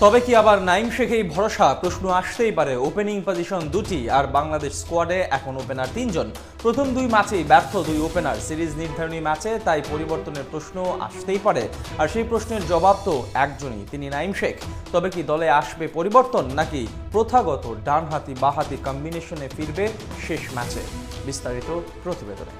তবে কি আবার নাইম শেখেই ভরসা? প্রশ্ন আসতেই পারে। ওপেনিং পজিশন দুটি আর বাংলাদেশ স্কোয়াডে এখন ওপেনার তিনজন। প্রথম দুই ম্যাচেই ব্যর্থ দুই ওপেনার। সিরিজ নির্ধারণী ম্যাচে তাই পরিবর্তনের প্রশ্ন আসতেই পারে, আর সেই প্রশ্নের জবাব তো একজনই, তিনি নাইম শেখ। তবে কি দলে আসবে পরিবর্তন, নাকি প্রথাগত ডানহাতি বাহাতি কম্বিনেশনে ফিরবে শেষ ম্যাচে? বিস্তারিত প্রতিবেদনে।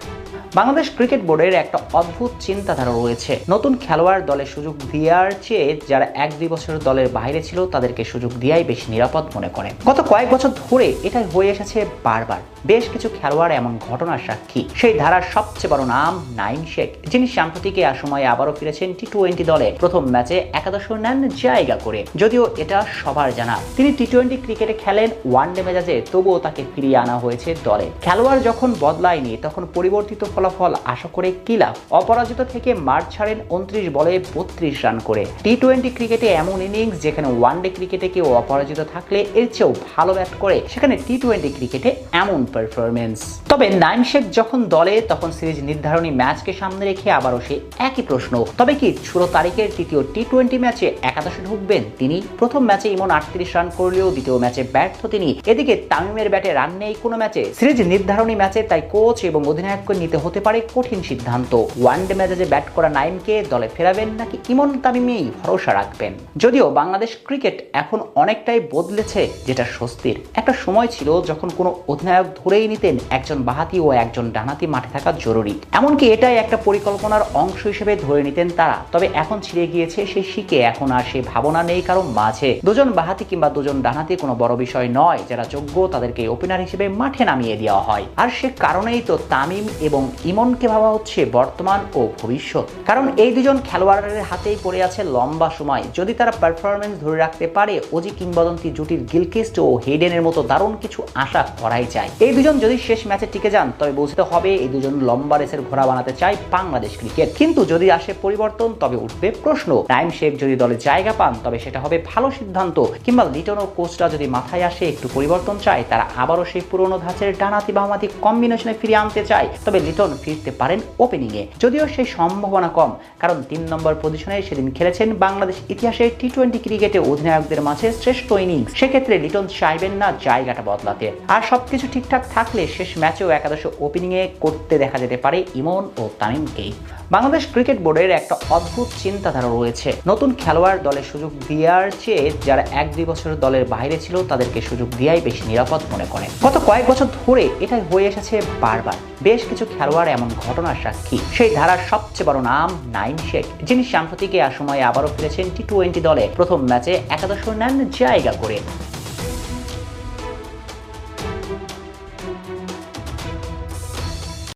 বাংলাদেশ ক্রিকেট বোর্ডের একটা অদ্ভুত চিন্তাধারা রয়েছে। নতুন খেলোয়াড় দলে সুযোগ দেওয়ার চেয়ে যারা 1-2 বছর দলের বাইরে ছিল তাদেরকে সুযোগ দেওয়াই বেশি নিরাপদ মনে করে। গত কয়েক বছর ধরে এটা হয়ে এসেছে বারবার। বেশ কিছু খেলোয়াড় এমন ঘটনার সাক্ষী। সেই ধারার সবচেয়ে বড় নাম নাইম শেখ, যিনি সাম্প্রতিক সময়ে আবারও ফিরেছেন টি-20 দলে। প্রথম ম্যাচে একাদশে নেন জায়গা করে। যদিও এটা সবার জানা, তিনি টি-20 ক্রিকেটে খেলেন ওয়ানডে মেজাজে, তবুও তাকে ফিরিয়ে আনা হয়েছে দলে। খেলোয়াড় যখন বদলায়নি তখন পরিবর্তিত ফলাফল আশা করে কি লাভ? অপরাজিত থেকে মাঠ ছাড়েন 29 বলে 32 রান করে। টি-20 ক্রিকেটে এমন ইনিংস যেখানে ওয়ানডে ক্রিকেটে কেউ অপরাজিত থাকলে এর চেয়েও ভালো ব্যাট করে, সেখানে টি-20 ক্রিকেটে এমন পারফরমেন্স। তবে নাইম শেখ যখন দলে, তখন সিরিজ নির্ধারণী ম্যাচকে সামনে রেখে আবারও সেই একই প্রশ্ন। তবে কি 16 তারিখের তৃতীয় টি-20 ম্যাচে একাদশে ঢুকবেন তিনি? প্রথম ম্যাচে ইমন 38 রান করলেও দ্বিতীয় ম্যাচে ব্যর্থ তিনি। এদিকে তামিমের ব্যাটে রান নেই কোনো ম্যাচে। সিরিজ নির্ধারণী ম্যাচে তাই কোচ এবং অধিনায়ককে নিতে হতে পারে কঠিন সিদ্ধান্ত। ওয়ানডে ম্যাচে ব্যাট করা নাইমকে দলে ফেরাবেন, নাকি ইমন তামিমেই ভরসা রাখবেন? যদিও বাংলাদেশ ক্রিকেট এখন অনেকটাই বদলেছে, যেটা স্বস্তির। একটা সময় ছিল যখন কোনো অধিনায়ক ধরেই নিতেন একজন বাহাতি ও একজন ডানহাতি মাঠে থাকা জরুরি, এমনকি এটাই একটা পরিকল্পনার অংশ হিসেবে ধরে নিতেন তারা। তবে এখন ছিঁড়ে গিয়েছে সেই শিকে, এখন আর সেই ভাবনা নেই কারো মাঝে। দুজন বাহাতি কিংবা দুজন ডানহাতি কোনো বড় বিষয় নয়, যারা যোগ্য তাদেরকে ওপেনার হিসেবে মাঠে নামিয়ে দেওয়া হয়। আর সে কারণেই তো তামিম এবং ইমনকে ভাবা হচ্ছে বর্তমান ও ভবিষ্যৎ। কারণ এই দুজন খেলোয়াড়ের হাতেই পড়ে আছে লম্বা সময়। যদি তারা পারফরমেন্স ধরে রাখতে পারে, অজি কিংবদন্তি জুটির গিলক্রিস্ট ও হেডেনের মতো দারুণ কিছু আশা করাই যায়। এই দুজন যদি শেষ ম্যাচে টিকে যান, তবে বুঝতে হবে এই দুজন লম্বা রেসের ঘোড়া বানাতে চায় বাংলাদেশ ক্রিকেট। কিন্তু যদি আসে পরিবর্তন, তবে উঠবে প্রশ্ন। নাইম শেখ যদি দলে জায়গা পান, তবে সেটা হবে ভালো সিদ্ধান্ত। কিংবা লিটন ও কোচরা যদি মাথায় আসে একটু পরিবর্তন চায়, তারা আবারও সেই পুরনো ধাঁচের ডানহাতি বামহাতি কম্বিনেশনে ফিরে আনতে চায়, তবে লিটন ফিরতে পারেন ওপেনিংয়ে। যদিও সেই সম্ভাবনা কম, কারণ 3 নম্বর পজিশনে সেদিন খেলেছেন বাংলাদেশ ইতিহাসে টি-20 ক্রিকেটে অধিনায়কদের মাঝে শ্রেষ্ঠ ইনিংস। সেক্ষেত্রে লিটন চাইবেন না জায়গাটা বদলাতে। আর সবকিছু ঠিকঠাক থাকলে শেষ ম্যাচেও একাদশে ওপেনিংয়ে করতে দেখা যেতে পারে ইমন ও তামিমকেই। বাংলাদেশ ক্রিকেট বোর্ডের একটা অদ্ভুত চিন্তাধারা রয়েছে। নতুন খেলোয়াড় দলে সুযোগ দেওয়ার চেয়ে যারা 1-2 বছর দলের বাইরে ছিল তাদেরকে সুযোগ দেওয়াই বেশি নিরাপদ মনে করে। গত কয়েক বছর ধরে এটা হয়ে এসেছে বারবার। বেশ কিছু খেলোয়াড় এমন ঘটনার সাক্ষী। সেই ধারার সবচেয়ে বড় নাম নাইম শেখ, যিনি সাম্প্রতিক সময়ে আবারও ফিরেছেন টি-20 দলে। প্রথম ম্যাচে একাদশে নেন জায়গা করে।